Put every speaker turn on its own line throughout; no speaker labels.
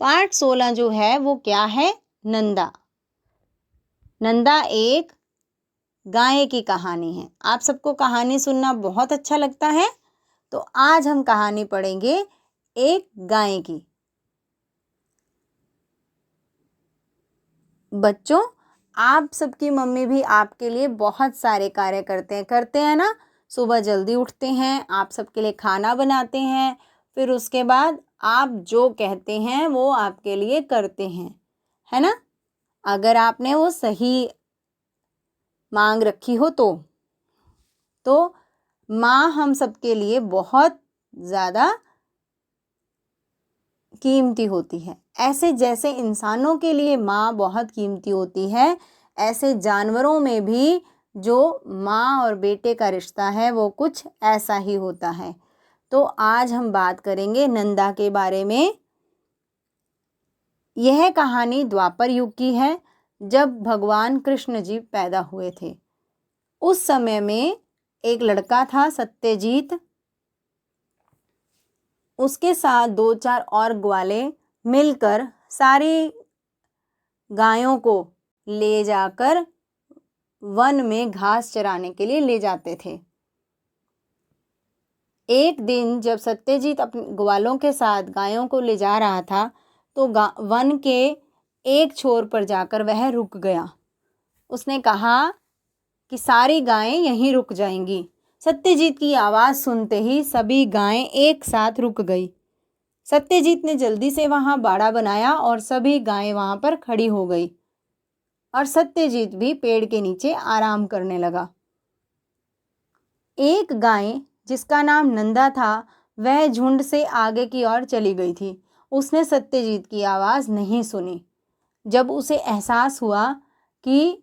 Part 16 जो है वो क्या है? नंदा। नंदा एक गाय की कहानी है। आप सबको कहानी सुनना बहुत अच्छा लगता है, तो आज हम कहानी पढ़ेंगे एक गाय की। बच्चों, आप सबकी मम्मी भी आपके लिए बहुत सारे कार्य करते हैं ना। सुबह जल्दी उठते हैं, आप सबके लिए खाना बनाते हैं, फिर उसके बाद आप जो कहते हैं वो आपके लिए करते हैं, है ना। अगर आपने वो सही मांग रखी हो तो माँ हम सबके लिए बहुत ज़्यादा कीमती होती है। ऐसे जैसे इंसानों के लिए माँ बहुत कीमती होती है, ऐसे जानवरों में भी जो माँ और बेटे का रिश्ता है वो कुछ ऐसा ही होता है। तो आज हम बात करेंगे नंदा के बारे में। यह कहानी द्वापर युग की है, जब भगवान कृष्ण जी पैदा हुए थे। उस समय में एक लड़का था सत्यजीत, उसके साथ 2-4 और ग्वाले मिलकर सारी गायों को ले जाकर वन में घास चराने के लिए ले जाते थे। एक दिन जब सत्यजीत अपने ग्वालों के साथ गायों को ले जा रहा था, तो वन के एक छोर पर जाकर वह रुक गया। उसने कहा कि सारी गायें यहीं रुक जाएंगी। सत्यजीत की आवाज़ सुनते ही सभी गायें एक साथ रुक गई। सत्यजीत ने जल्दी से वहाँ बाड़ा बनाया और सभी गायें वहाँ पर खड़ी हो गई और सत्यजीत भी पेड़ के नीचे आराम करने लगा। एक गाय जिसका नाम नंदा था, वह झुंड से आगे की ओर चली गई थी। उसने सत्यजीत की आवाज़ नहीं सुनी। जब उसे एहसास हुआ कि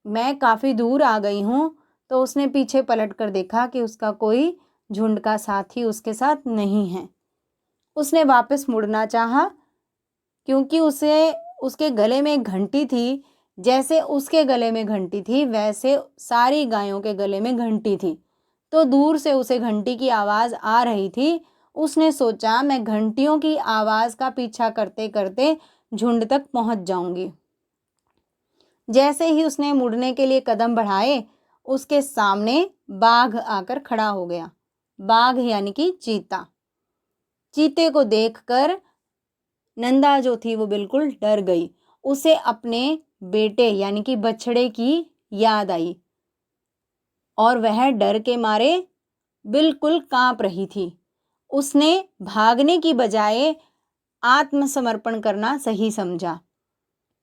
मैं काफ़ी दूर आ गई हूँ, तो उसने पीछे पलट कर देखा कि उसका कोई झुंड का साथी उसके साथ नहीं है। उसने वापस मुड़ना चाहा, क्योंकि उसके गले में एक घंटी थी। जैसे उसके गले में घंटी थी, वैसे सारी गायों के गले में घंटी थी। तो दूर से उसे घंटी की आवाज़ आ रही थी। उसने सोचा मैं घंटियों की आवाज़ का पीछा करते करते झुंड तक पहुंच जाऊंगी। जैसे ही उसने मुड़ने के लिए कदम बढ़ाए, उसके सामने बाघ आकर खड़ा हो गया। बाघ यानी कि चीता। चीते को देखकर नंदा जो थी वो बिल्कुल डर गई। उसे अपने बेटे यानी कि बछड़े की याद आई और वह डर के मारे बिल्कुल कांप रही थी। उसने भागने की बजाय आत्मसमर्पण करना सही समझा,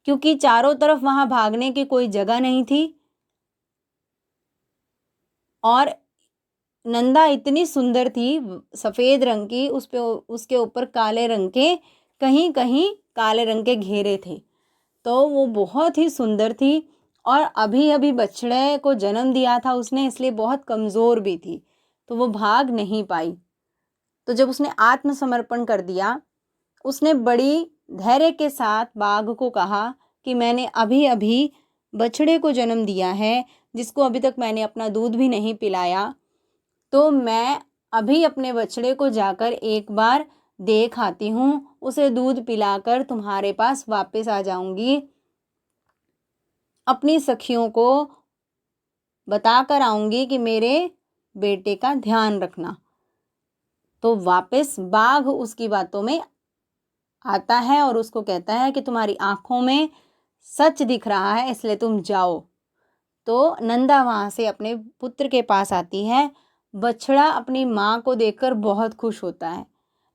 क्योंकि चारों तरफ वहां भागने की कोई जगह नहीं थी और नंदा इतनी सुंदर थी, सफ़ेद रंग की, उसके ऊपर काले रंग के कहीं कहीं काले रंग के घेरे थे। तो वो बहुत ही सुंदर थी और अभी अभी बछड़े को जन्म दिया था उसने, इसलिए बहुत कमज़ोर भी थी, तो वो भाग नहीं पाई। तो जब उसने आत्मसमर्पण कर दिया, उसने बड़ी धैर्य के साथ बाघ को कहा कि मैंने अभी अभी बछड़े को जन्म दिया है, जिसको अभी तक मैंने अपना दूध भी नहीं पिलाया, तो मैं अभी अपने बछड़े को जाकर एक बार देख आती हूँ, उसे दूध पिलाकर तुम्हारे पास वापस आ जाऊंगी। अपनी सखियों को बताकर आऊंगी कि मेरे बेटे का ध्यान रखना। तो वापस बाघ उसकी बातों में आता है और उसको कहता है कि तुम्हारी आंखों में सच दिख रहा है, इसलिए तुम जाओ। तो नंदा वहाँ से अपने पुत्र के पास आती है। बछड़ा अपनी माँ को देखकर बहुत खुश होता है,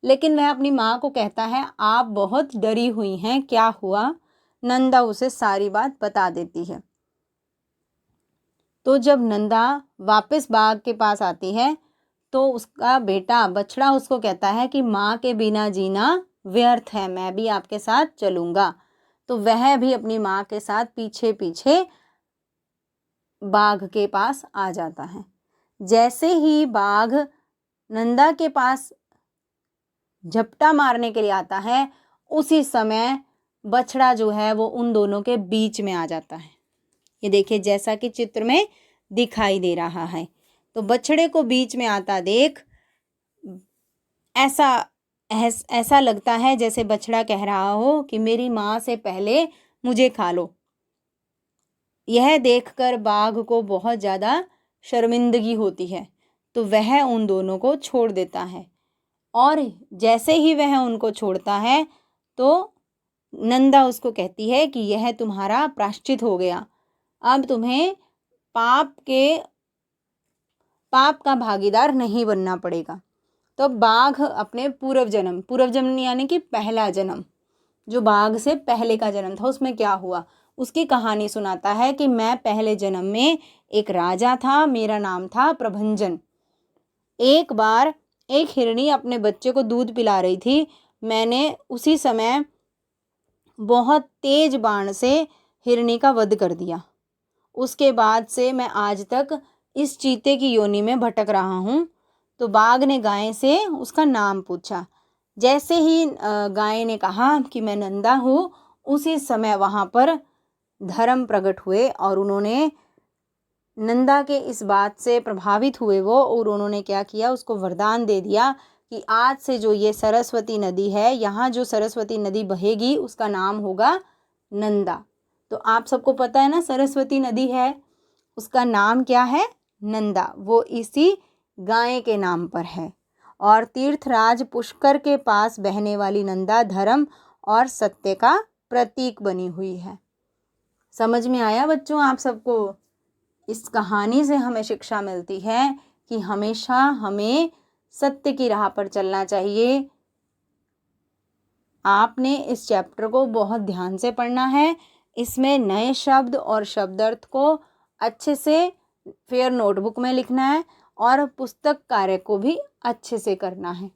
लेकिन वह अपनी माँ को कहता है आप बहुत डरी हुई हैं, क्या हुआ? नंदा उसे सारी बात बता देती है। तो जब नंदा वापस बाघ के पास आती है, तो उसका बेटा बछड़ा उसको कहता है कि माँ के बिना जीना व्यर्थ है, मैं भी आपके साथ चलूँगा। तो वह भी अपनी माँ के साथ पीछे पीछे बाघ के पास आ जाता है। जैसे ही बाघ नंदा के पास झपटा मारने के लिए आता है, उसी समय बछड़ा जो है वो उन दोनों के बीच में आ जाता है। ये देखिए, जैसा कि चित्र में दिखाई दे रहा है। तो बछड़े को बीच में आता देख ऐसा ऐसा लगता है जैसे बछड़ा कह रहा हो कि मेरी माँ से पहले मुझे खा लो। यह देखकर बाघ को बहुत ज़्यादा शर्मिंदगी होती है, तो वह उन दोनों को छोड़ देता है। और जैसे ही वह उनको छोड़ता है तो नंदा उसको कहती है कि यह तुम्हारा प्रायश्चित हो गया, अब तुम्हें पाप का भागीदार नहीं बनना पड़ेगा। तो बाघ अपने पूर्व जन्म यानी कि पहला जन्म, जो बाघ से पहले का जन्म था, उसमें क्या हुआ उसकी कहानी सुनाता है कि मैं पहले जन्म में एक राजा था, मेरा नाम था प्रभंजन। एक बार एक हिरनी अपने बच्चे को दूध पिला रही थी। मैंने उसी समय बहुत तेज बाण से हिरनी का वध कर दिया। उसके बाद से मैं आज तक इस चीते की योनि में भटक रहा हूँ। तो बाघ ने गाय से उसका नाम पूछा। जैसे ही गाय ने कहा कि मैं नंदा हूँ, उसी समय वहाँ पर धर्म प्रकट हुए और उन्होंने नंदा के इस बात से प्रभावित हुए वो, और उन्होंने क्या किया, उसको वरदान दे दिया कि आज से जो ये सरस्वती नदी है, यहाँ जो सरस्वती नदी बहेगी उसका नाम होगा नंदा। तो आप सबको पता है ना सरस्वती नदी है, उसका नाम क्या है, नंदा। वो इसी गाय के नाम पर है। और तीर्थराज पुष्कर के पास बहने वाली नंदा धर्म और सत्य का प्रतीक बनी हुई है। समझ में आया बच्चों आप सबको? इस कहानी से हमें शिक्षा मिलती है कि हमेशा हमें सत्य की राह पर चलना चाहिए। आपने इस चैप्टर को बहुत ध्यान से पढ़ना है। इसमें नए शब्द और शब्दार्थ को अच्छे से फेयर नोटबुक में लिखना है और पुस्तक कार्य को भी अच्छे से करना है।